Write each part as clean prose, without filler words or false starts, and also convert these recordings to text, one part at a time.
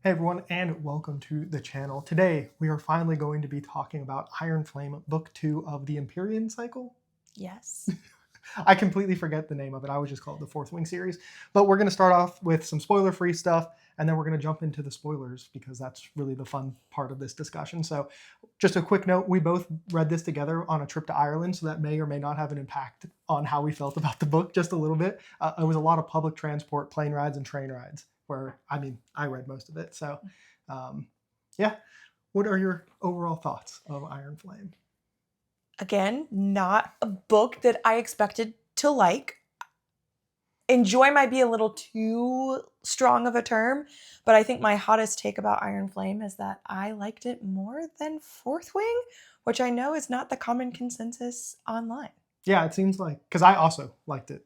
Hey everyone, and welcome to the channel. Today, we are finally going to be talking about Iron Flame, Book 2 of the Empyrean Cycle. Yes. I completely forget the name of it. I would just call it the Fourth Wing series. But we're going to start off with some spoiler-free stuff, and then we're going to jump into the spoilers because that's really the fun part of this discussion. So just a quick note, we both read this together on a trip to Ireland, so that may or may not have an impact on how we felt about the book just a little bit. It was a lot of public transport, plane rides, and train rides, where, I read most of it. So, yeah. What are your overall thoughts of Iron Flame? Again, not a book that I expected to like. Enjoy might be a little too strong of a term, but I think my hottest take about Iron Flame is that I liked it more than Fourth Wing, which I know is not the common consensus online. Yeah, it seems like, because I also liked it.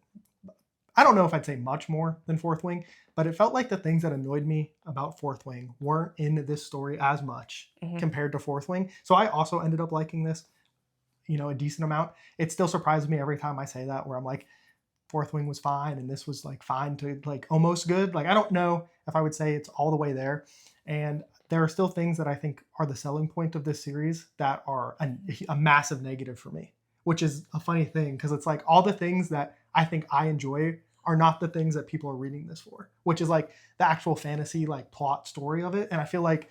I don't know if I'd say much more than Fourth Wing, but it felt like the things that annoyed me about Fourth Wing weren't in this story as much compared to Fourth Wing. So I also ended up liking this, a decent amount. It still surprises me every time I say that, where I'm like, Fourth Wing was fine and this was like fine to like almost good. Like, I don't know if I would say it's all the way there. And there are still things that I think are the selling point of this series that are a massive negative for me, which is a funny thing because it's like all the things that I think I enjoy are not the things that people are reading this for, which is like the actual fantasy like plot story of it. And I feel like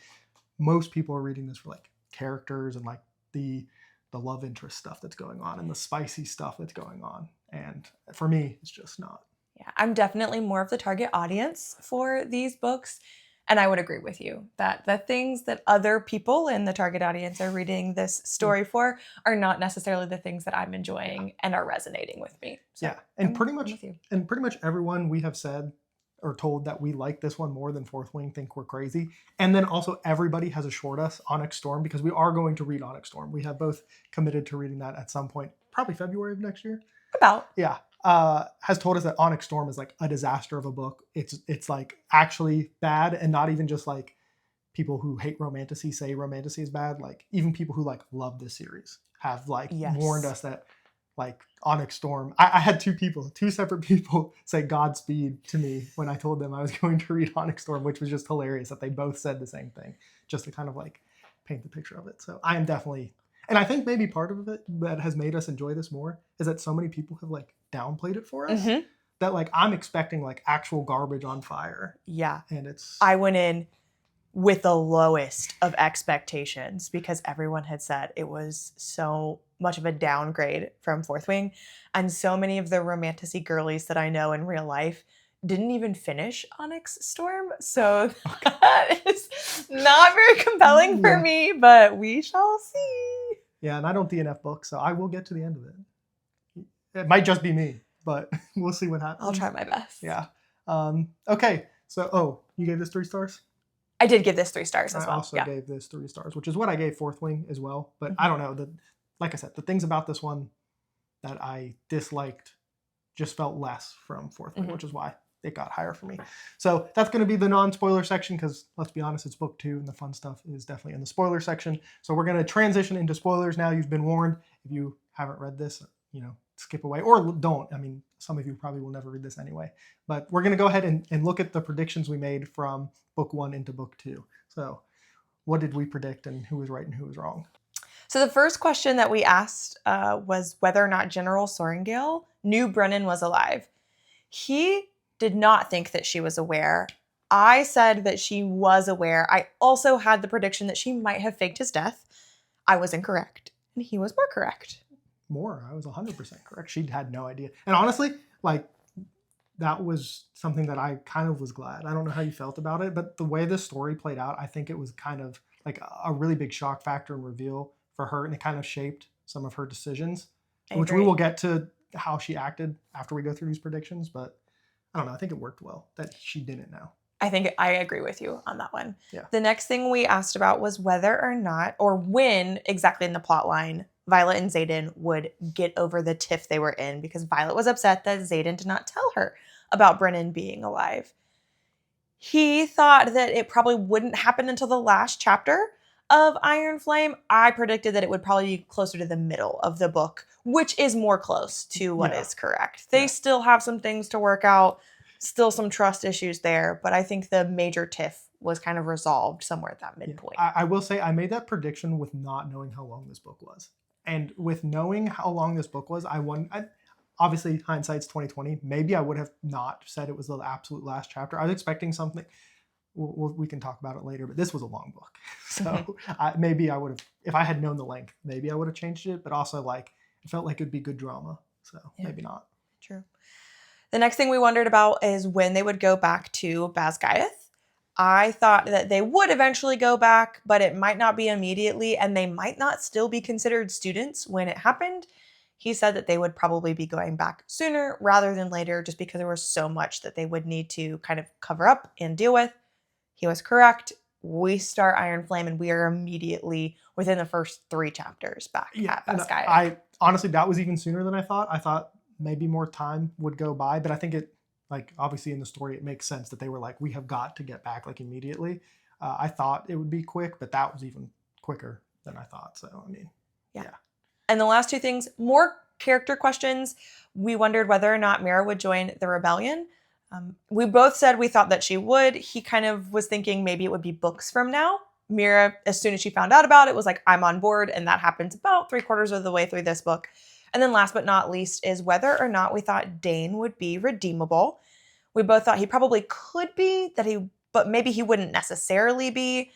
most people are reading this for like characters and like the love interest stuff that's going on and the spicy stuff that's going on. And for me, it's just not. Yeah, I'm definitely more of the target audience for these books. And I would agree with you that the things that other people in the target audience are reading this story for are not necessarily the things that I'm enjoying and are resonating with me. So yeah, and pretty much everyone we have said or told that we like this one more than Fourth Wing think we're crazy. And then also everybody has assured us Onyx Storm, because we are going to read Onyx Storm. We have both committed to reading that at some point, probably February of next year. About. Yeah. Has told us that Onyx Storm is like a disaster of a book. It's like actually bad, and not even just like people who hate romantasy say romantasy is bad. Like even people who like love this series have like warned us that like Onyx Storm. I had two separate people say Godspeed to me when I told them I was going to read Onyx Storm, which was just hilarious that they both said the same thing, just to kind of like paint the picture of it. So I am definitely, and I think maybe part of it that has made us enjoy this more is that so many people have like downplayed it for us that like I'm expecting like actual garbage on fire. Yeah. And I went in with the lowest of expectations because everyone had said it was so much of a downgrade from Fourth Wing. And so many of the romantasy girlies that I know in real life didn't even finish Onyx Storm. So that is not very compelling for me, but we shall see. Yeah, and I don't DNF books, so I will get to the end of it. It might just be me, but we'll see what happens. I'll try my best. Yeah. Okay, so, you gave this 3 stars? I did give this 3 stars as well. I also gave this 3 stars, which is what I gave Fourth Wing as well. But I don't know. Like I said, the things about this one that I disliked just felt less from Fourth Wing, which is why it got higher for me. So that's going to be the non-spoiler section because, let's be honest, it's book 2 and the fun stuff is definitely in the spoiler section. So we're going to transition into spoilers now. You've been warned. If you haven't read this, skip away or don't. I mean, some of you probably will never read this anyway. But we're going to go ahead and look at the predictions we made from book 1 into book 2. So what did we predict and who was right and who was wrong? So the first question that we asked was whether or not General Sorrengail knew Brennan was alive. He did not think that she was aware. I said that she was aware. I also had the prediction that she might have faked his death. I was incorrect, and he was more correct. I was 100% correct. She had no idea. And honestly, like, that was something that I kind of was glad. I don't know how you felt about it, but the way this story played out, I think it was kind of like a really big shock factor and reveal for her, and it kind of shaped some of her decisions, which we will get to how she acted after we go through these predictions, but I don't know. I think it worked well that she didn't know. I think I agree with you on that one. Yeah. The next thing we asked about was whether or not, or when exactly in the plot line, Violet and Xaden would get over the tiff they were in, because Violet was upset that Xaden did not tell her about Brennan being alive. He thought that it probably wouldn't happen until the last chapter of Iron Flame. I predicted that it would probably be closer to the middle of the book, which is more close to what is correct. They still have some things to work out, still some trust issues there, but I think the major tiff was kind of resolved somewhere at that midpoint. I will say I made that prediction with not knowing how long this book was. And with knowing how long this book was, obviously hindsight's 2020. Maybe I would have not said it was the absolute last chapter. I was expecting something. We can talk about it later, but this was a long book. So maybe I would have, if I had known the length, maybe I would have changed it. But also, like, it felt like it'd be good drama. So maybe not. True. The next thing we wondered about is when they would go back to Basgiath. I thought that they would eventually go back, but it might not be immediately, and they might not still be considered students when it happened. He said that they would probably be going back sooner rather than later, just because there was so much that they would need to kind of cover up and deal with. He was correct. We start Iron Flame, and we are immediately within the first 3 chapters back at Basgiath. I honestly, that was even sooner than I thought. I thought maybe more time would go by, but I think it, like, obviously in the story, it makes sense that they were like, we have got to get back, like, immediately. I thought it would be quick, but that was even quicker than I thought. So, I mean, yeah. And the last 2 things, more character questions. We wondered whether or not Mira would join the rebellion. We both said we thought that she would. He kind of was thinking maybe it would be books from now. Mira, as soon as she found out about it, was like, I'm on board. And that happens about 3/4 of the way through this book. And then last but not least is whether or not we thought Dane would be redeemable. We both thought he probably could be, but maybe he wouldn't necessarily be.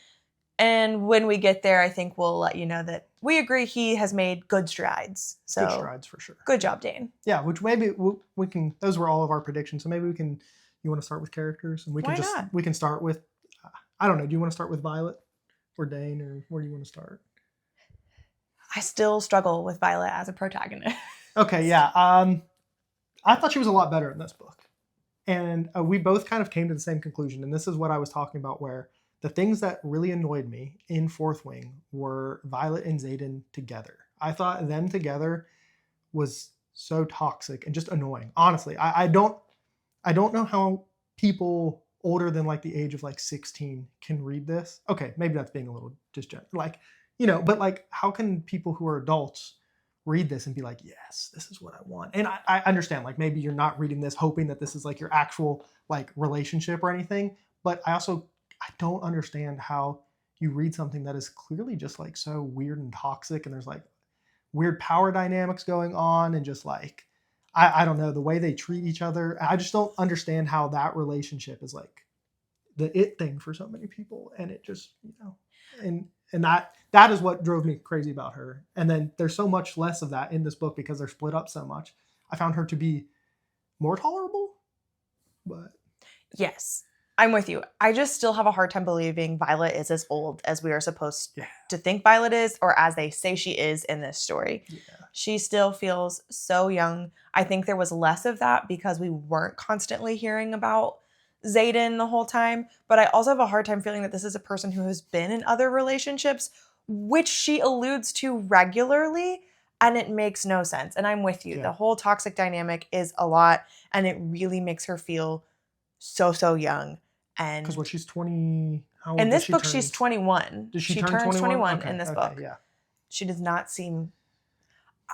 And when we get there, I think we'll let you know that we agree he has made good strides. So good strides for sure. Good job, Dane. Yeah, which maybe we can. Those were all of our predictions. So maybe we can. You want to start with characters, and we can not? We can start with. I don't know. Do you want to start with Violet or Dane, or where do you want to start? I still struggle with Violet as a protagonist. Okay, yeah. I thought she was a lot better in this book, and we both kind of came to the same conclusion. And this is what I was talking about, where the things that really annoyed me in Fourth Wing were Violet and Xaden together. I thought them together was so toxic and just annoying. Honestly, I don't know how people older than like the age of like 16 can read this. Okay, maybe that's being a little disgenerate. Like, but like, how can people who are adults read this and be like, yes, this is what I want? And I understand, like, maybe you're not reading this hoping that this is like your actual like relationship or anything, but I don't understand how you read something that is clearly just like so weird and toxic, and there's like weird power dynamics going on, and just like, I don't know, the way they treat each other. I just don't understand how that relationship is like the it thing for so many people. And it just, and that is what drove me crazy about her. And then there's so much less of that in this book because they're split up so much. I found her to be more tolerable, but yes, I'm with you. I just still have a hard time believing Violet is as old as we are supposed to think Violet is, or as they say she is in this story. Yeah. She still feels so young. I think there was less of that because we weren't constantly hearing about Xaden the whole time. But I also have a hard time feeling that this is a person who has been in other relationships, which she alludes to regularly, and it makes no sense. And I'm with you. Yeah. The whole toxic dynamic is a lot, and it really makes her feel so young. And because what, she's 20. How old in this book, turn? she's 21. Does she turns 21 okay, in this book. Yeah. She does not seem.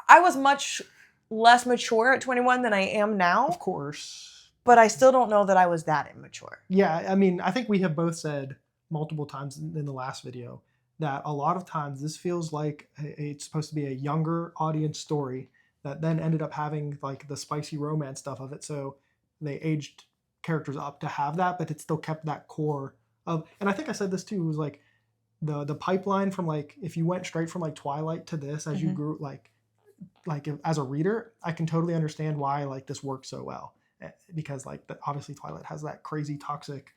I was much less mature at 21 than I am now. Of course. But I still don't know that I was that immature. Yeah, I mean, I think we have both said multiple times in the last video that a lot of times this feels like it's supposed to be a younger audience story that then ended up having like the spicy romance stuff of it. So they aged characters up to have that, but it still kept that core of, and I think I said this too, it was like the pipeline from like, if you went straight from like Twilight to this as you grew, like as a reader, I can totally understand why like this works so well, because like obviously Twilight has that crazy toxic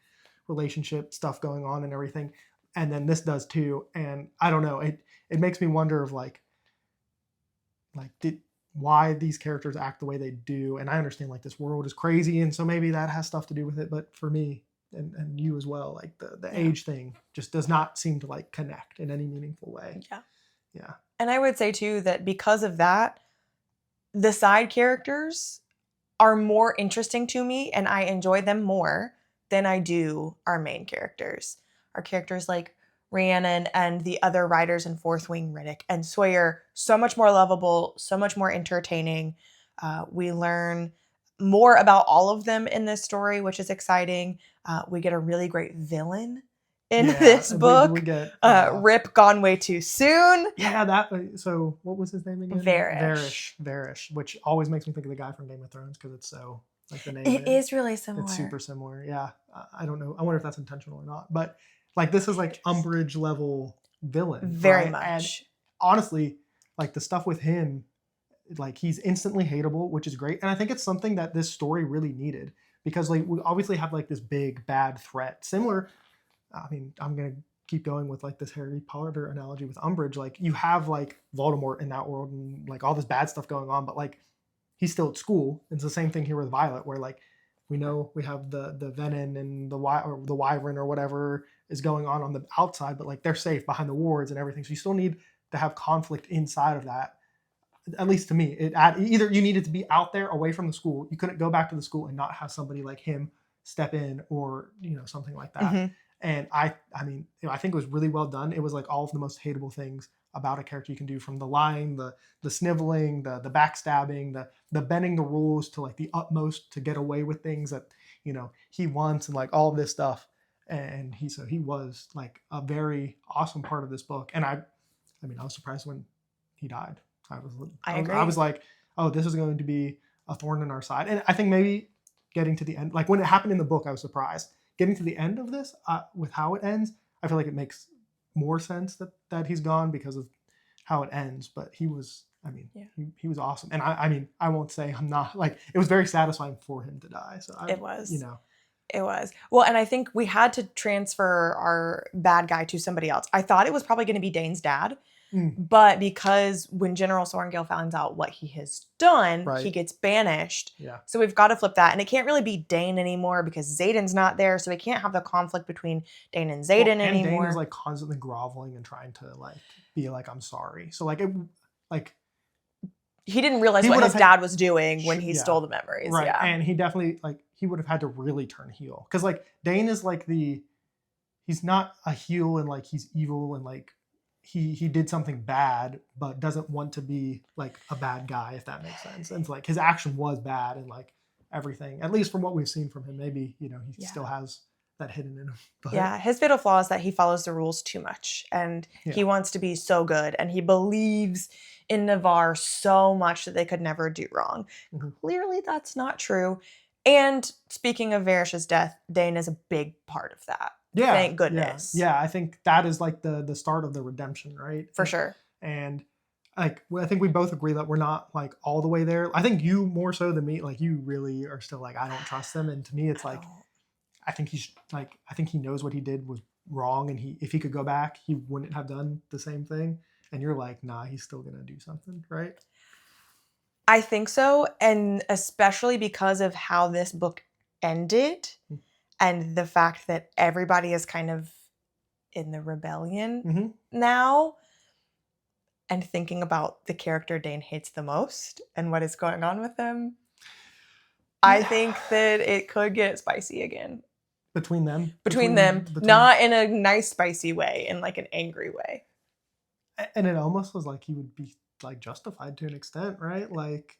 relationship stuff going on and everything, and then this does too. And I don't know, it makes me wonder of why these characters act the way they do. And I understand like this world is crazy, and so maybe that has stuff to do with it, but for me and you as well, like the age thing just does not seem to like connect in any meaningful way. Yeah. And I would say too that because of that, the side characters are more interesting to me, and I enjoy them more than I do our main characters. Our characters like Rhiannon and the other writers in Fourth Wing, Riddick and Sawyer, so much more lovable, so much more entertaining. We learn more about all of them in this story, which is exciting. We get a really great villain in Yeah, this book. we get Rip gone way too soon. yeah, that. So what was his name again? Varys. Varys, which always makes me think of the guy from Game of Thrones because it's so like the name. It is really similar. It's super similar. Yeah, I don't know. I wonder if that's intentional or not. But like this is like Umbridge level villain, Very right? much. And honestly, like the stuff with him, like he's instantly hateable, which is great. And I think it's something that this story really needed because like we obviously have like this big bad threat. Similar, I mean, I'm gonna keep going with like this Harry Potter analogy with Umbridge. Like you have like Voldemort in that world and like all this bad stuff going on, but like he's still at school. It's the same thing here with Violet, where like we know we have the venom and the wyvern or whatever is going on the outside, but like they're safe behind the wards and everything. So you still need to have conflict inside of that. At least to me, either you needed to be out there away from the school. You couldn't go back to the school and not have somebody like him step in or something like that. Mm-hmm. And I mean, I think it was really well done. It was like all of the most hateable things about a character you can do, from the lying, the sniveling, the backstabbing, the bending the rules to like the utmost to get away with things that he wants, and like all of this stuff. And he was like a very awesome part of this book. And I mean, I was surprised when he died. I agree. I was like, oh, this is going to be a thorn in our side. And I think maybe getting to the end, like when it happened in the book, I was surprised. Getting to the end of this, with how it ends, I feel like it makes more sense that he's gone because of how it ends. But he was, I mean, he was awesome. And I mean, I won't say I'm not, like, it was very satisfying for him to die. So it was. It was. Well, and I think we had to transfer our bad guy to somebody else. I thought it was probably going to be Dane's dad. But because when General Sorrengail finds out what he has done, he gets banished. Yeah. So we've got to flip that. And it can't really be Dane anymore because Xaden's not there. So we can't have the conflict between Dane and Xaden anymore. And Dane is like constantly groveling and trying to like be like, I'm sorry. So like he didn't realize what his dad was doing when he stole the memories. Right. Yeah. And he definitely he would have had to really turn heel. Because like Dane is like he's not a heel and like he's evil and like he did something bad, but doesn't want to be like a bad guy, if that makes sense. And it's like his action was bad and like everything, at least from what we've seen from him, maybe, he still has that hidden in him. But yeah, his fatal flaw is that he follows the rules too much and he wants to be so good and he believes in Navarre so much that they could never do wrong. Mm-hmm. Clearly that's not true. And speaking of Varys' death, Dane is a big part of that. Yeah. Thank goodness. Yeah, I think that is like the start of the redemption, right? For sure. And like, I think we both agree that we're not like all the way there. I think you more so than me, like you really are still like, I don't trust him. And to me, it's like, I think he knows what he did was wrong. And if he could go back, he wouldn't have done the same thing. And you're like, nah, he's still going to do something, right? I think so. And especially because of how this book ended. And the fact that everybody is kind of in the rebellion now, and thinking about the character Dane hates the most and what is going on with him, I think that it could get spicy again. Between them? Between them. Not in a nice, spicy way, in like an angry way. And it almost was like he would be like justified to an extent, right? Like,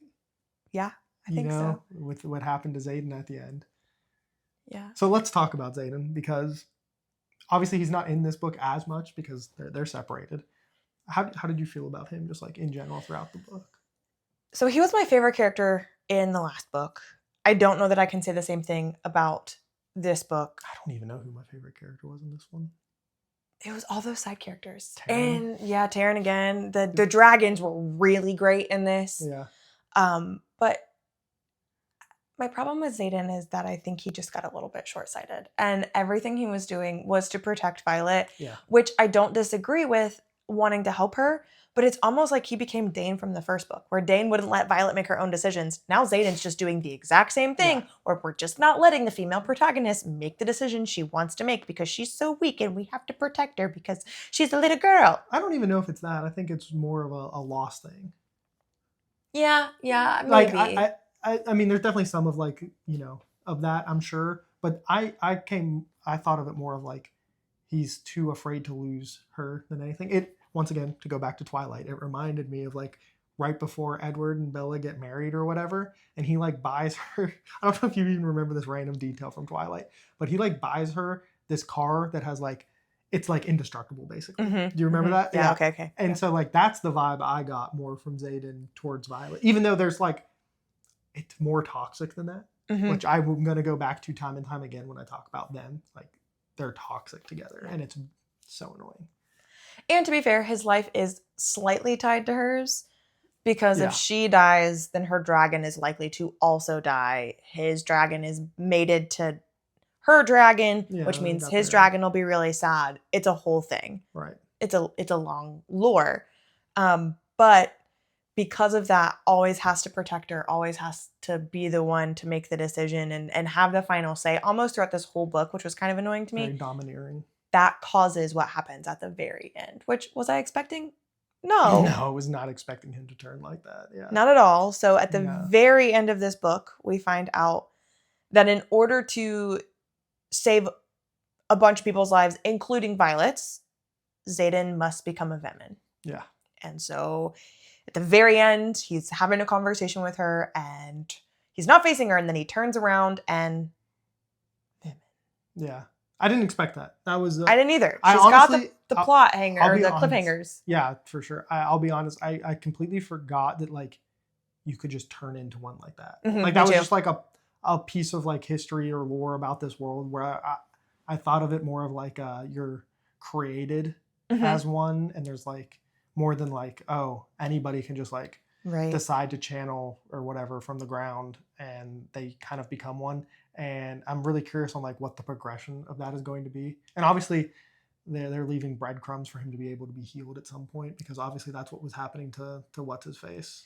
yeah, I think so. With what happened to Xaden at the end. Yeah. So let's talk about Xaden, because obviously he's not in this book as much because they're separated. How did you feel about him just like in general throughout the book? So he was my favorite character in the last book. I don't know that I can say the same thing about this book. I don't even know who my favorite character was in this one. It was all those side characters. Taryn. And yeah, Taryn again. The dragons were really great in this. Yeah. But my problem with Xaden is that I think he just got a little bit short-sighted. And everything he was doing was to protect Violet, which I don't disagree with, wanting to help her. But it's almost like he became Dane from the first book, where Dane wouldn't let Violet make her own decisions. Now Xaden's just doing the exact same thing, or we're just not letting the female protagonist make the decision she wants to make because she's so weak and we have to protect her because she's a little girl. I don't even know if it's that. I think it's more of a loss thing. Yeah, maybe. Like, I mean, there's definitely some of like, of that, I'm sure. But I thought of it more of like, he's too afraid to lose her than anything. Once again, to go back to Twilight, it reminded me of like right before Edward and Bella get married or whatever. And he like buys her, I don't know if you even remember this random detail from Twilight, but he like buys her this car that has like it's like indestructible, basically. Mm-hmm. Do you remember that? Yeah. Okay. And so like that's the vibe I got more from Xaden towards Violet, even though there's like it's more toxic than that, Mm-hmm. which I'm going to go back to time and time again when I talk about them. Like they're toxic together, and it's so annoying. And to be fair, his life is slightly tied to hers. Because if she dies, then her dragon is likely to also die. His dragon is mated to her dragon, which means his dragon will be really sad. It's a whole thing. Right. It's a long lore. But because of that, always has to protect her, always has to be the one to make the decision and have the final say almost throughout this whole book, which was kind of annoying to me. Very domineering. That causes what happens at the very end, which was I expecting? No, I was not expecting him to turn like that. Yeah. Not at all. So at the very end of this book, we find out that in order to save a bunch of people's lives, including Violet's, Xaden must become a Vemin. Yeah. And so at the very end, he's having a conversation with her and he's not facing her. And then he turns around and Vemin. Yeah. I didn't expect that. That was. I didn't either. She's honestly, got the plot hanger, or the cliffhangers. Yeah, for sure. I'll be honest. I completely forgot that like you could just turn into one like that. Mm-hmm, like that was just like a piece of like history or lore about this world where I thought of it more of like you're created as one, and there's like more than like, oh, anybody can just like decide to channel or whatever from the ground and they kind of become one. And I'm really curious on like what the progression of that is going to be. And obviously they're leaving breadcrumbs for him to be able to be healed at some point, because obviously that's what was happening to what's his face.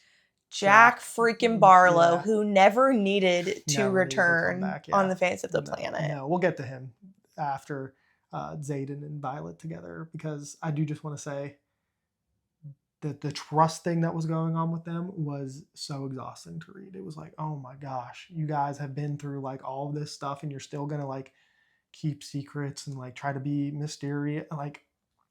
Jack freaking Barlow, who never needed to return on the face of the planet. No, we'll get to him after Xaden and Violet together, because I do just want to say that the trust thing that was going on with them was so exhausting to read. It was like, oh my gosh, you guys have been through like all of this stuff and you're still gonna like keep secrets and like try to be mysterious. Like,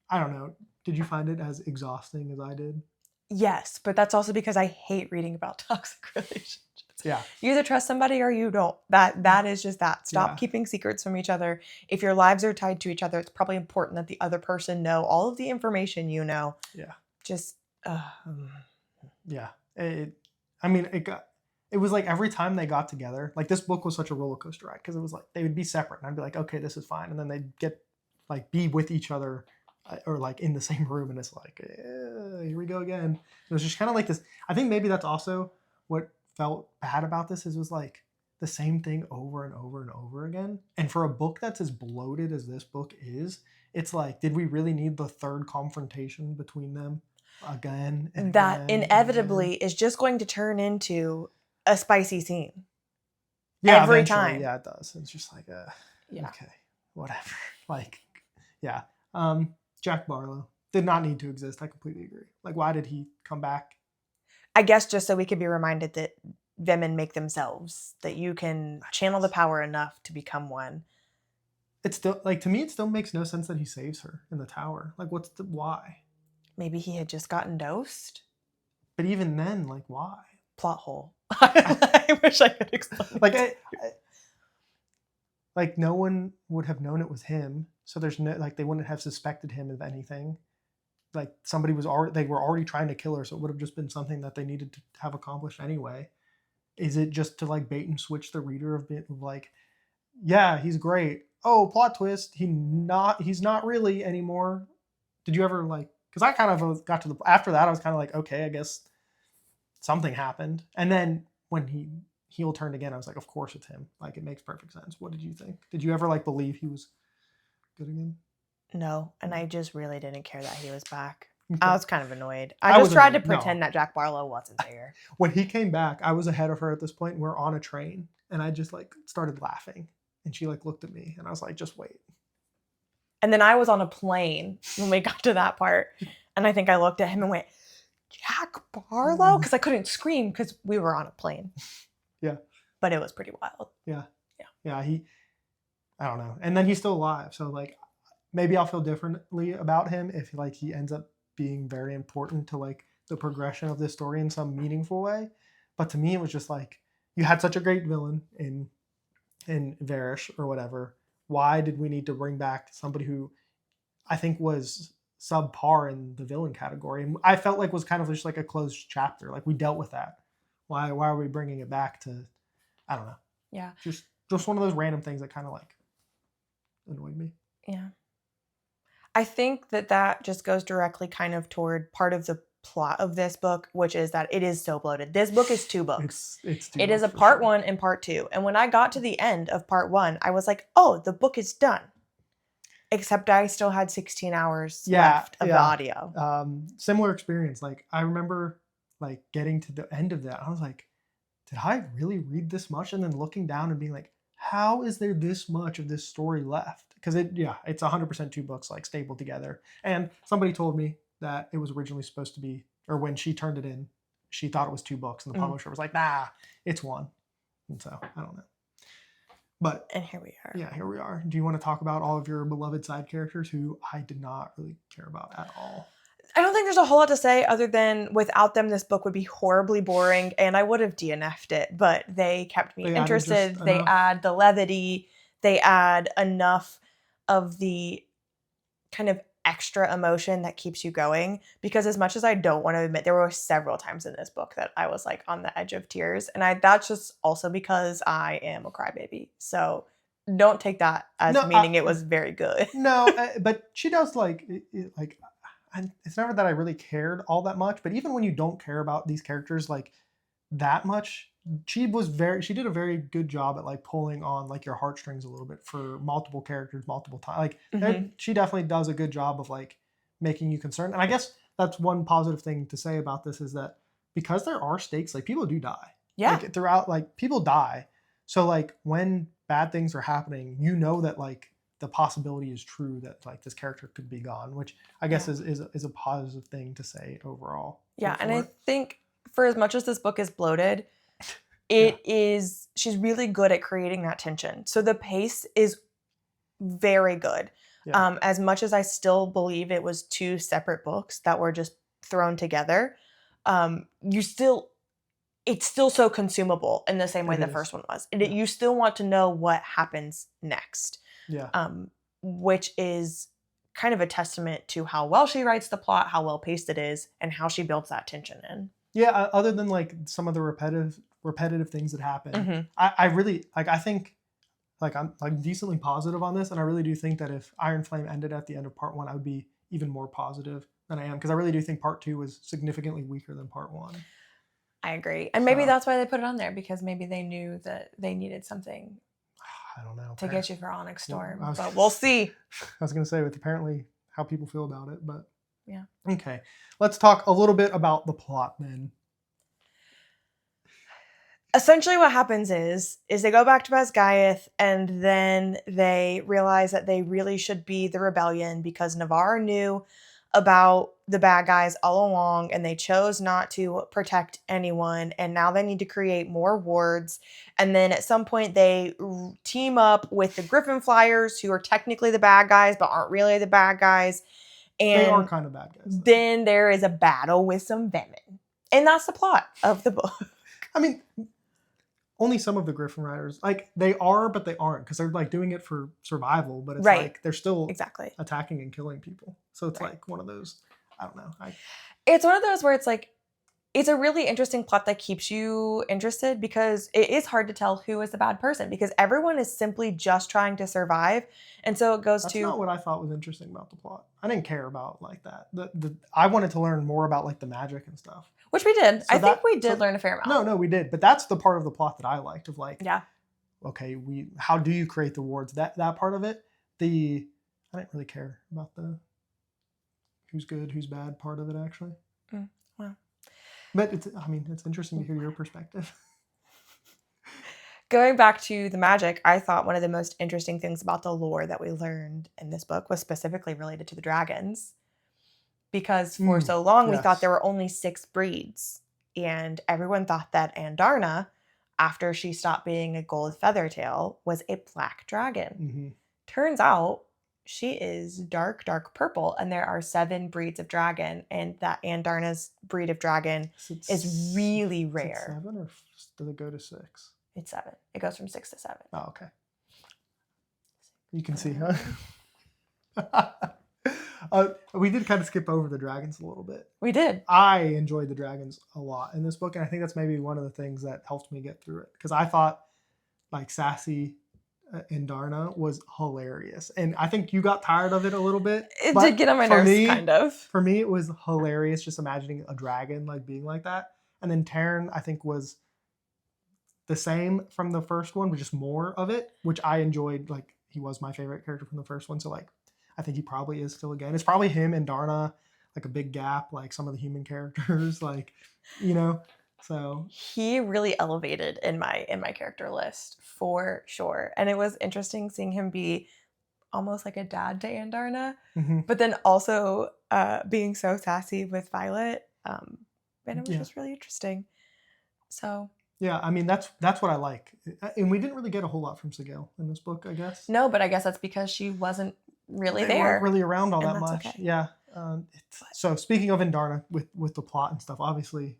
I don't know. Did you find it as exhausting as I did? Yes, but that's also because I hate reading about toxic relationships. Yeah. You either trust somebody or you don't. That is just that. Stop keeping secrets from each other. If your lives are tied to each other, it's probably important that the other person know all of the information you know. Yeah. Just yeah. It was like every time they got together, like this book was such a roller coaster ride, because it was like they would be separate and I'd be like, okay, this is fine, and then they'd get like be with each other or like in the same room, and it's like here we go again. It was just kind of like this. I think maybe that's also what felt bad about this, is it was like the same thing over and over and over again. And for a book that's as bloated as this book is, it's like, did we really need the third confrontation between them again? And that again, inevitably is just going to turn into a spicy scene. Yeah, every time. Yeah, it does. It's just like okay, whatever. Like, yeah. Jack Barlow did not need to exist. I completely agree. Like, why did he come back? I guess just so we could be reminded that women make themselves, that you can channel the power enough to become one. It's still like, to me, it still makes no sense that he saves her in the tower. Like, why? Maybe he had just gotten dosed. But even then, like, why? Plot hole. I wish I could explain. Like no one would have known it was him. So there's no, like, they wouldn't have suspected him of anything. Like, they were already trying to kill her, so it would have just been something that they needed to have accomplished anyway. Is it just to like bait and switch the reader of like, yeah, he's great. Oh, plot twist, he's not really anymore. Did you ever like? Because I kind of got to after that, I was kind of like, okay, I guess something happened. And then when he heel turned again, I was like, of course it's him. Like, it makes perfect sense. What did you think? Did you ever like believe he was good again? No, and I just really didn't care that he was back. Okay. I was kind of annoyed. I just tried to pretend that Jack Barlow wasn't there. When he came back, I was ahead of her at this point. We're on a train, and I just like started laughing, and she like looked at me, and I was like, just wait. And then I was on a plane when we got to that part, and I think I looked at him and went, Jack Barlow? Because I couldn't scream because we were on a plane. Yeah. But it was pretty wild. Yeah. I don't know. And then he's still alive. So like, maybe I'll feel differently about him if like he ends up being very important to like the progression of this story in some meaningful way. But to me, it was just like, you had such a great villain in Varys or whatever. Why did we need to bring back somebody who I think was subpar in the villain category, and I felt like was kind of just like a closed chapter. Like we dealt with that. Why are we bringing it back to? I don't know. Yeah. Just one of those random things that kind of like annoyed me. Yeah. I think that just goes directly kind of toward part of the plot of this book, which is that it is so bloated. This book is 2 books. It's 2 It is books a for part sure. 1 and part 2. And when I got to the end of part 1, I was like, oh, the book is done. Except I still had 16 hours left of the audio. Similar experience. Like I remember like getting to the end of that. I was like, did I really read this much? And then looking down and being like, how is there this much of this story left? Because it's 100% 2 books like stapled together. And somebody told me that it was originally supposed to be, or when she turned it in, she thought it was 2 books, and the publisher was like, nah, it's 1. And so I don't know. But and here we are. Yeah, here we are. Do you want to talk about all of your beloved side characters who I did not really care about at all? I don't think there's a whole lot to say other than without them, this book would be horribly boring and I would have DNF'd it, but they kept me interested. They add the levity. They add enough of the kind of extra emotion that keeps you going, because as much as I don't want to admit, there were several times in this book that I was like on the edge of tears, and that's just also because I am a crybaby. So don't take that as meaning it was very good. No, but she does like it's never that I really cared all that much, but even when you don't care about these characters like that much, she did a very good job at like pulling on like your heartstrings a little bit for multiple characters multiple times. Like she definitely does a good job of like making you concerned. And I guess that's one positive thing to say about this is that because there are stakes, like people do die. Yeah. Like throughout, like people die. So like when bad things are happening, you know that like the possibility is true that like this character could be gone, which I guess is a positive thing to say overall. Yeah, and I think for as much as this book is bloated, she's really good at creating that tension. So the pace is very good. Yeah. As much as I still believe it was 2 separate books that were just thrown together, it's still so consumable in the same way the first one was. You still want to know what happens next. Yeah. Which is kind of a testament to how well she writes the plot, how well paced it is, and how she builds that tension in. Yeah, other than like some of the repetitive things that happen, I really like. I think like I'm like decently positive on this, and I really do think that if Iron Flame ended at the end of part 1, I would be even more positive than I am, because I really do think part 2 was significantly weaker than part 1. I agree, and maybe that's why they put it on there, because maybe they knew that they needed something. I don't know. To get you for Onyx Storm, but we'll see. I was going to say with apparently how people feel about it, but yeah. Okay, let's talk a little bit about the plot then. Essentially what happens is they go back to Basgiath, and then they realize that they really should be the rebellion because Navarre knew about the bad guys all along, and they chose not to protect anyone, and now they need to create more wards. And then at some point they team up with the Griffin Flyers, who are technically the bad guys but aren't really the bad guys, and they are kind of bad guys, though. Then there is a battle with some venom, and that's the plot of the book. I mean, only some of the Griffin Riders, like they are, but they aren't, because they're like doing it for survival, but it's like they're still attacking and killing people. So it's like one of those, I don't know. It's one of those where it's like, it's a really interesting plot that keeps you interested, because it is hard to tell who is the bad person, because everyone is simply just trying to survive. And so it goes That's not what I thought was interesting about the plot. I didn't care about like that. I wanted to learn more about like the magic and stuff. Which we did. So I think we did learn a fair amount. No, we did. But that's the part of the plot that I liked, of like, okay, how do you create the wards? That part of it. I didn't really care about the who's good, who's bad part of it, actually. Wow. But it's interesting to hear your perspective. Going back to the magic, I thought one of the most interesting things about the lore that we learned in this book was specifically related to the dragons. Because for so long we thought there were only 6 breeds. And everyone thought that Andarna, after she stopped being a gold feathertail, was a black dragon. Turns out she is dark purple, and there are 7 breeds of dragon, and that Andarna's breed of dragon is really rare. Is it 7 or does it go to 6? It's 7. It goes from 6 to 7. Oh, okay. You can see, huh? We did kind of skip over the dragons a little bit. We did. I enjoyed the dragons a lot in this book, and I think that's maybe one of the things that helped me get through it, because I thought like Sassy and Darna was hilarious, and I think you got tired of it a little bit. It did get on my nerves, kind of. For me, it was hilarious just imagining a dragon like being like that, and then Taryn I think was the same from the first one, but just more of it, which I enjoyed. Like, he was my favorite character from the first one, so like I think he probably is still again. It's probably him and Darna, like a big gap, like some of the human characters, like, you know. So he really elevated in my character list for sure, and it was interesting seeing him be almost like a dad to Andarna, but then also being so sassy with Violet, and it was just really interesting. So yeah, I mean that's what I like, and we didn't really get a whole lot from Sigil in this book, I guess. No, but I guess that's because she wasn't really they weren't really around all that much. Okay. Yeah. So speaking of Andarna with the plot and stuff, obviously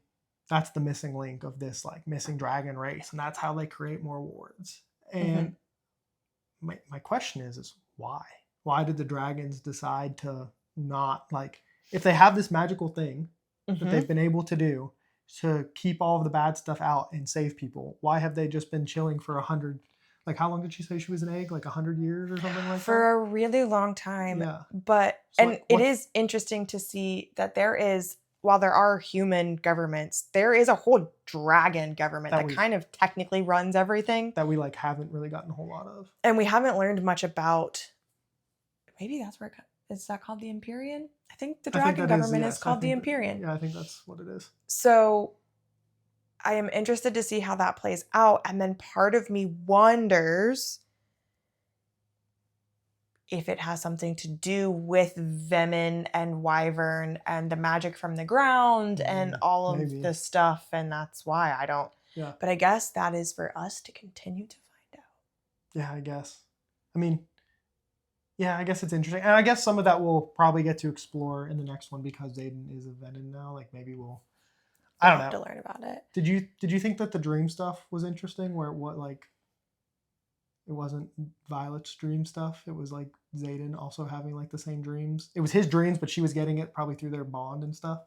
that's the missing link of this like missing dragon race, and that's how they create more wards. And my question is why? Why did the dragons decide to not, like, if they have this magical thing that they've been able to do to keep all of the bad stuff out and save people, why have they just been chilling for 100? Like, how long did she say she was an egg? Like 100 years or something like that? For a really long time. Yeah. But, so and like, it is interesting to see that there is, while there are human governments, there is a whole dragon government that kind of technically runs everything. That we like haven't really gotten a whole lot of. And we haven't learned much about, maybe that's where is that called the Empyrean? I think the dragon government is called the Empyrean. Yeah, I think that's what it is. So I am interested to see how that plays out. And then part of me wonders if it has something to do with Venom and Wyvern and the magic from the ground and all of the stuff. And that's why I don't. Yeah. But I guess that is for us to continue to find out. Yeah, I guess. I mean, yeah, I guess it's interesting. And I guess some of that we'll probably get to explore in the next one because Zayden is a Venom now. Like, maybe I don't know. Have to learn about it. Did you think that the dream stuff was interesting? Where it wasn't Violet's dream stuff. It was like Zayden also having like the same dreams. It was his dreams, but she was getting it probably through their bond and stuff.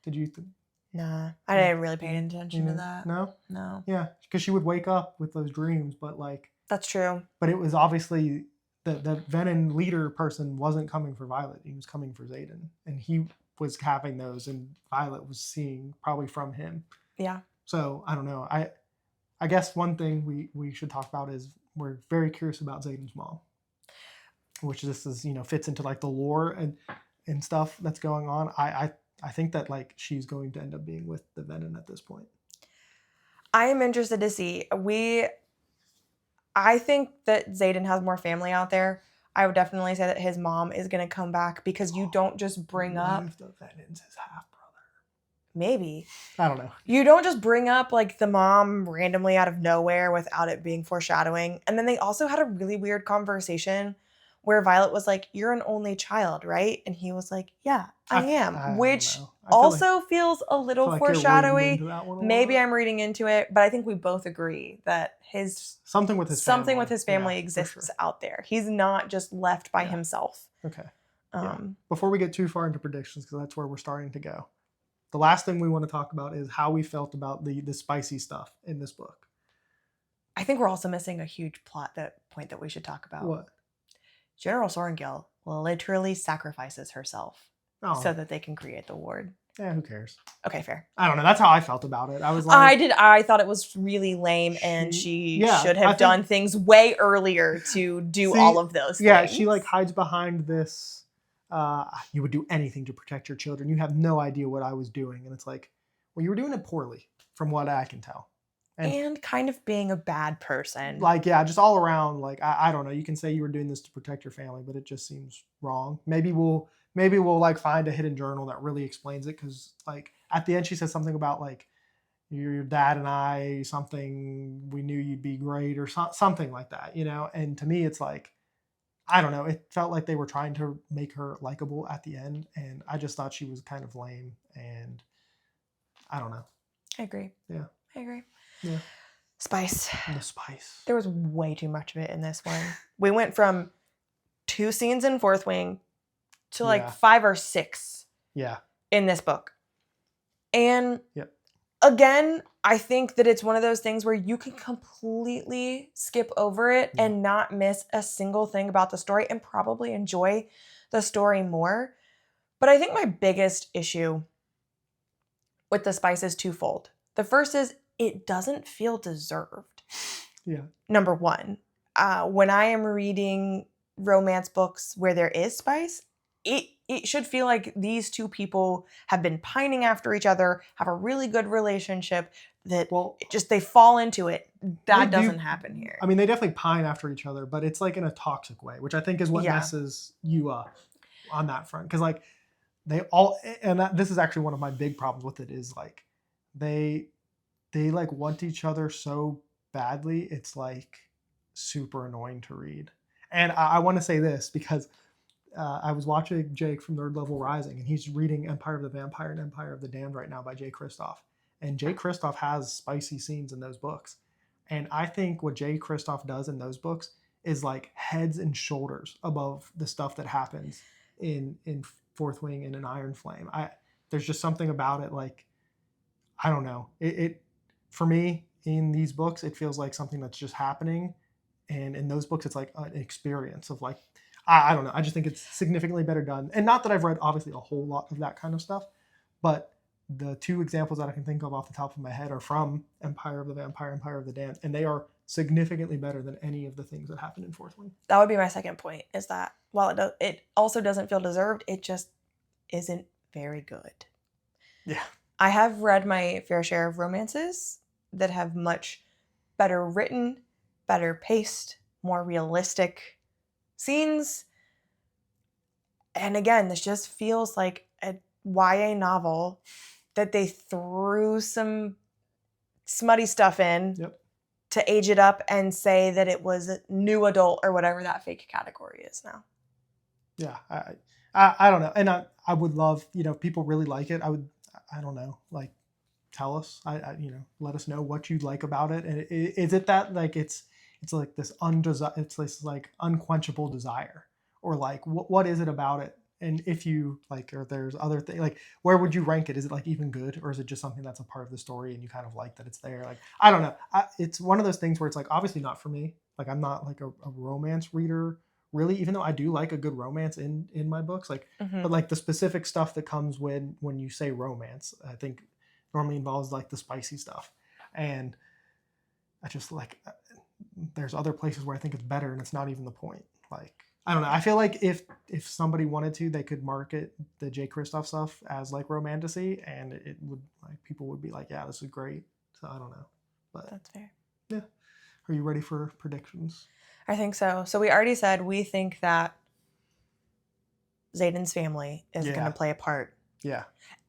Did you think? Nah, I didn't really pay attention to that. No? No. Yeah, because she would wake up with those dreams, but like... That's true. But it was obviously... The Venom leader person wasn't coming for Violet. He was coming for Zayden. And he was having those, and Violet was seeing probably from him. Yeah. So, I don't know. I guess one thing we should talk about is we're very curious about Zayden's mom. Which this is, fits into like the lore and stuff that's going on. I think that like she's going to end up being with the Venom at this point. I am interested to see. I think that Zayden has more family out there. I would definitely say that his mom is going to come back because you don't just bring up... the Venom's his half-brother. Maybe. I don't know. You don't just bring up like the mom randomly out of nowhere without it being foreshadowing. And then they also had a really weird conversation where Violet was like, "You're an only child, right?" And he was like, "Yeah, I am." Which also feels a little foreshadowy. Maybe I'm reading into it, but I think we both agree that something with his family exists out there. He's not just left by himself. Okay. Before we get too far into predictions, because that's where we're starting to go, the last thing we want to talk about is how we felt about the spicy stuff in this book. I think we're also missing a huge plot point that we should talk about. What? General Sorrengill literally sacrifices herself so that they can create the ward. Yeah, who cares? Okay, fair. I don't know. That's how I felt about it. I was like... I thought it was really lame, and she should have done things way earlier to do all of those things. Yeah, she like hides behind this, you would do anything to protect your children. You have no idea what I was doing. And it's like, well, you were doing it poorly from what I can tell. And kind of being a bad person. Like, yeah, just all around, like, I don't know. You can say you were doing this to protect your family, but it just seems wrong. Maybe we'll like find a hidden journal that really explains it. Because like at the end, she says something about like your dad and I, something, we knew you'd be great or something like that, And to me, it's like, I don't know. It felt like they were trying to make her likable at the end. And I just thought she was kind of lame. And I don't know. I agree. Yeah. I agree. Yeah. Spice. The spice. There was way too much of it in this one. We went from 2 scenes in Fourth Wing to like Yeah. 5 or 6 Yeah. in this book. And Yep. again, I think that it's one of those things where you can completely skip over it Yeah. and not miss a single thing about the story and probably enjoy the story more. But I think my biggest issue with the spice is twofold. The first is it doesn't feel deserved. Yeah. Number one, when I am reading romance books where there is spice, it should feel like these two people have been pining after each other, have a really good relationship, that they fall into it. That doesn't happen here. I mean, they definitely pine after each other, but it's like in a toxic way, which I think is what messes you up on that front. Because like they all, and this is actually one of my big problems with it, is like they like want each other so badly, it's like super annoying to read. And I want to say this because I was watching Jake from Third Level Rising, and he's reading Empire of the Vampire and Empire of the Damned right now by Jay Kristoff. And Jay Kristoff has spicy scenes in those books. And I think what Jay Kristoff does in those books is like heads and shoulders above the stuff that happens in Fourth Wing and in Iron Flame. There's just something about it, like, I don't know. It for me, in these books, it feels like something that's just happening. And in those books, it's like an experience of like, I don't know. I just think it's significantly better done. And not that I've read, obviously, a whole lot of that kind of stuff, but the two examples that I can think of off the top of my head are from Empire of the Vampire, Empire of the Damned, and they are significantly better than any of the things that happen in Fourth Wing. That would be my second point, is that while it also doesn't feel deserved, it just isn't very good. Yeah. I have read my fair share of romances that have much better written, better paced, more realistic scenes. And again, this just feels like a YA novel that they threw some smutty stuff in to age it up and say that it was a new adult or whatever that fake category is now. Yeah, I don't know. And I would love, if people really like it, I don't know, like, tell us, let us know what you like about it. And is it that like it's like this it's this like unquenchable desire, or like what is it about it? And if you like, or there's other things, like, where would you rank it? Is it like even good, or is it just something that's a part of the story and you kind of like that it's there? Like, I don't know. It's one of those things where it's like, obviously not for me. Like, I'm not like a romance reader really, even though I do like a good romance in my books. Like, but like the specific stuff that comes when you say romance, I think normally involves like the spicy stuff. And I just like, there's other places where I think it's better, and it's not even the point. Like, I don't know. I feel like if somebody wanted to, they could market the Jay Kristoff stuff as like romantasy, and it would, like, people would be like, yeah, this is great. So I don't know. But that's fair. Yeah. Are you ready for predictions? I think so. So we already said we think that Xaden's family is going to play a part. Yeah.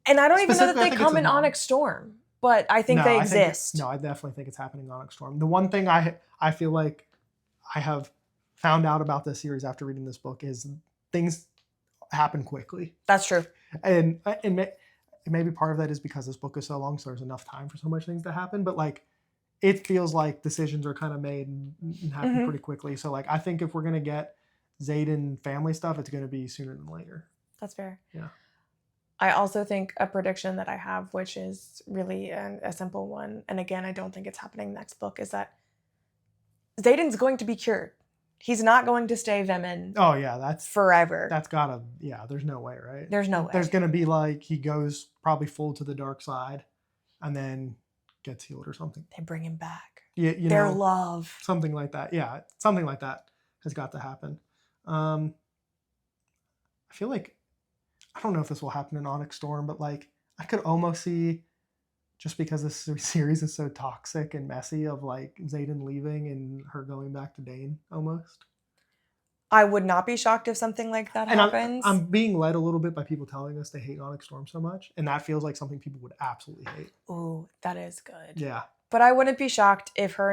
And I don't even know that they come in Onyx Storm, but I think they exist. I definitely think it's happening in Onyx Storm. The one thing I feel like I have found out about this series after reading this book is things happen quickly. That's true. And maybe part of that is because this book is so long, so there's enough time for so much things to happen. But like, it feels like decisions are kind of made and happen pretty quickly. So like, I think if we're gonna get Xaden family stuff, it's gonna be sooner than later. That's fair. Yeah. I also think a prediction that I have, which is really a simple one, and again, I don't think it's happening next book, is that Xaden's going to be cured. He's not going to stay Vemin. Oh yeah, that's forever. That's gotta, there's no way, right? There's no way. There's gonna be like, he goes probably full to the dark side and then gets healed or something. They bring him back. Yeah, Their love. Something like that. Yeah, something like that has got to happen. I feel like, I don't know if this will happen in Onyx Storm, but like, I could almost see, just because this series is so toxic and messy, of like Xaden leaving and her going back to Dane almost. I would not be shocked if something like that happens. I'm being led a little bit by people telling us they hate Onyx Storm so much, and that feels like something people would absolutely hate. Ooh, that is good. Yeah. But I wouldn't be shocked if her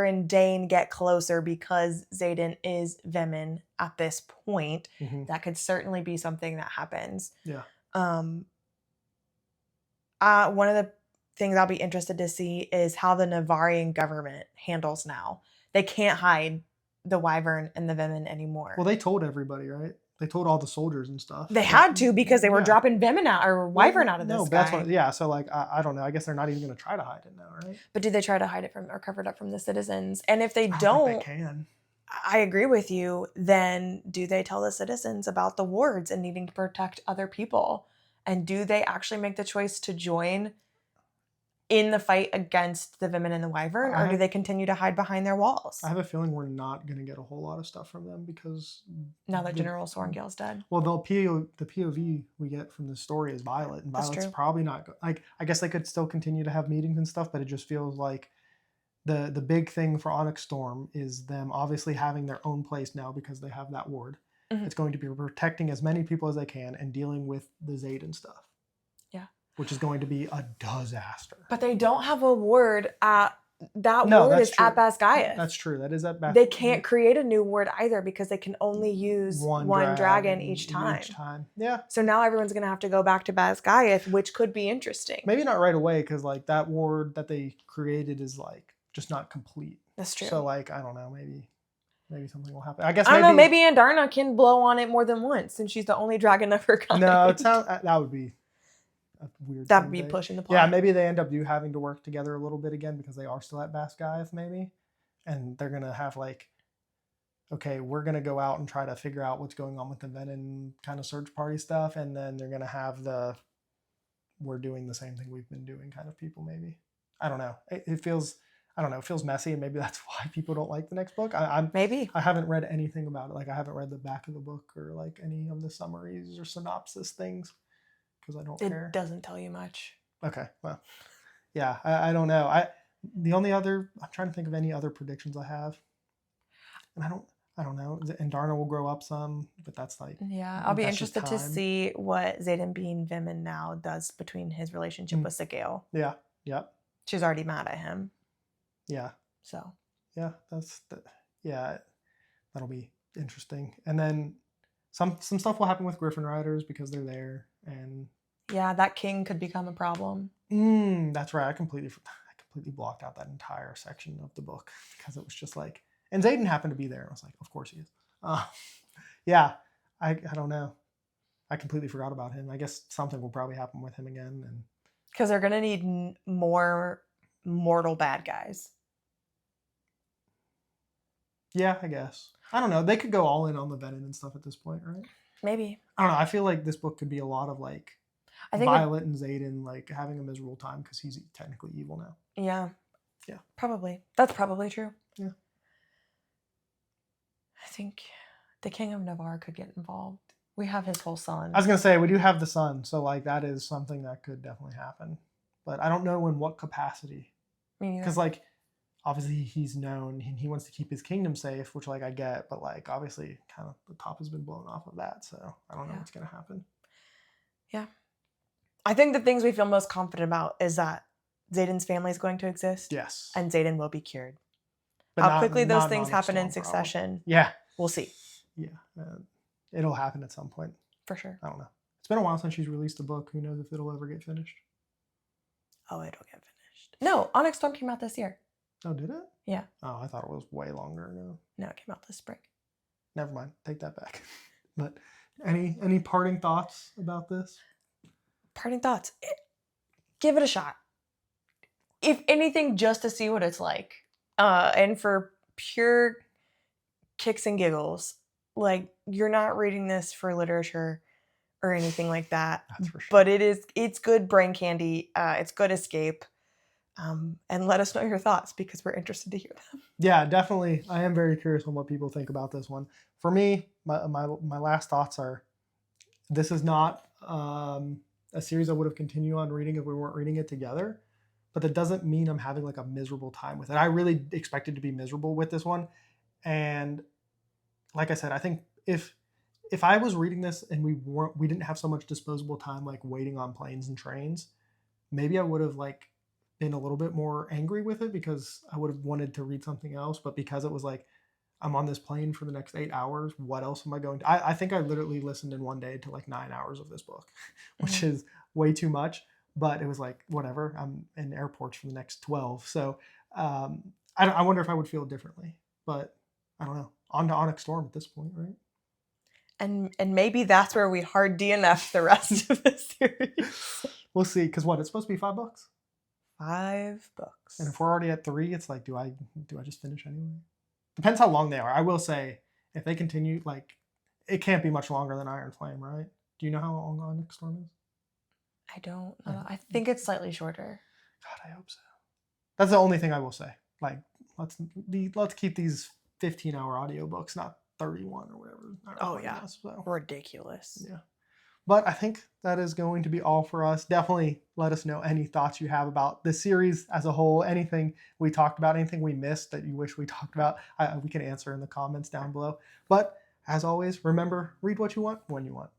and Dane get closer because Xaden is Vemin at this point. Mm-hmm. That could certainly be something that happens. Yeah. One of the things I'll be interested to see is how the Navarian government handles now. They can't hide the Wyvern and the Vemin anymore. Well, they told everybody, right? they told all the soldiers and stuff. They had to because they were Yeah. dropping Venom out or Wyvern out of this No, guy. but that's what. Yeah, so like I don't know. I guess they're not even going to try to hide it now, right? But do they try to hide it from or cover it up from the citizens? And if they I don't, think they can. I agree with you. Then do they tell the citizens about the wards and needing to protect other people? And do they actually make the choice to join in the fight against the Venom and the Wyvern, or do they continue to hide behind their walls? I have a feeling we're not going to get a whole lot of stuff from them because now that General Sorrengail's dead. Well, the POV we get from the story is Violet, and Violet's probably not like. I guess they could still continue to have meetings and stuff, but it just feels like the big thing for Onyx Storm is them obviously having their own place now because they have that ward. Mm-hmm. It's going to be protecting as many people as they can and dealing with the Xaden stuff. Yeah. Which is going to be a disaster. But they don't have a ward at ward is true. At Basgaia. That's true. That is at Basgaia. They can't create a new ward either because they can only use one dragon each time. Yeah. So now everyone's going to have to go back to Basgaia, which could be interesting. Maybe not right away because like that ward that they created is like just not complete. That's true. So like I don't know, maybe something will happen. I guess I don't know. Maybe Andarna can blow on it more than once since she's the only dragon of her kind. No, it sounds that would be a weird. That would be pushing the plot. Yeah, maybe they end up having to work together a little bit again because they are still at Basgaia, maybe, and they're gonna have like, okay, we're gonna go out and try to figure out what's going on with the Venom kind of search party stuff, and then they're gonna have we're doing the same thing we've been doing kind of people. Maybe I don't know. It feels. I don't know. It feels messy, and maybe that's why people don't like the next book. I haven't read anything about it. Like I haven't read the back of the book or like any of the summaries or synopsis things because I don't care. It doesn't tell you much. Okay, well, yeah, I don't know. I'm trying to think of any other predictions I have, and I don't know. And Darna will grow up some, but that's like I'll be interested to see what Xaden being Vimin now does between his relationship with Sigale. Yeah, yep. She's already mad at him. Yeah. So. Yeah, that'll be interesting. And then some stuff will happen with Griffin Riders because they're there, and yeah, that king could become a problem. That's right. I completely blocked out that entire section of the book because it was just like, and Xaden happened to be there. I was like, of course he is. Yeah, I don't know. I completely forgot about him. I guess something will probably happen with him again, and because they're gonna need more mortal bad guys. Yeah, I guess. I don't know. They could go all in on the Venom and stuff at this point, right? Maybe. I don't know. I feel like this book could be a lot of like Violet and Xaden like having a miserable time because he's technically evil now. Yeah. Yeah. Probably. That's probably true. Yeah. I think the King of Navarre could get involved. We have his whole son. I was going to say, we do have the son. So like that is something that could definitely happen. But I don't know in what capacity. Because like, obviously he's known he wants to keep his kingdom safe, which like I get, but like obviously kind of the top has been blown off of that, so I don't know what's gonna happen. Yeah, I think the things we feel most confident about is that Xaden's family is going to exist. Yes, and Xaden will be cured. But how quickly those things happen in succession? Yeah, we'll see. Yeah, it'll happen at some point for sure. I don't know. It's been a while since she's released a book. Who knows if it'll ever get finished? Oh, it'll get finished. No, Onyx Storm came out this year. Oh, did it? Yeah. Oh, I thought it was way longer ago. No, it came out this spring. Never mind. Take that back. But any parting thoughts about this? Parting thoughts. Give it a shot. If anything, just to see what it's like. And for pure kicks and giggles. Like, you're not reading this for literature or anything like that. That's for sure. But it's good brain candy. It's good escape. And let us know your thoughts because we're interested to hear them. Yeah, definitely. I am very curious on what people think about this one. For me, my last thoughts are, this is not a series I would have continued on reading if we weren't reading it together. But that doesn't mean I'm having like a miserable time with it. I really expected to be miserable with this one. And like I said, I think if I was reading this and we didn't have so much disposable time like waiting on planes and trains, maybe I would have like been a little bit more angry with it because I would have wanted to read something else. But because it was like, I'm on this plane for the next 8 hours, what else am I going to? I think I literally listened in one day to like 9 hours of this book, which is way too much. But it was like, whatever, I'm in airports for the next 12. So I wonder if I would feel differently. But I don't know. On to Onyx Storm at this point, right? And maybe that's where we hard DNF the rest of the series. We'll see. Because what? It's supposed to be $5. 5 books. And if we're already at 3, it's like, do I just finish anyway? Depends how long they are. I will say, if they continue, like, it can't be much longer than Iron Flame, right? Do you know how long Onyx Storm is? I don't know. I think it's slightly shorter. God, I hope so. That's the only thing I will say. Like, let's keep these 15-hour audiobooks, not 31 or whatever. Oh, yeah. So. Ridiculous. Yeah. But I think that is going to be all for us. Definitely let us know any thoughts you have about the series as a whole. Anything we talked about, anything we missed that you wish we talked about, we can answer in the comments down below. But as always, remember, read what you want when you want.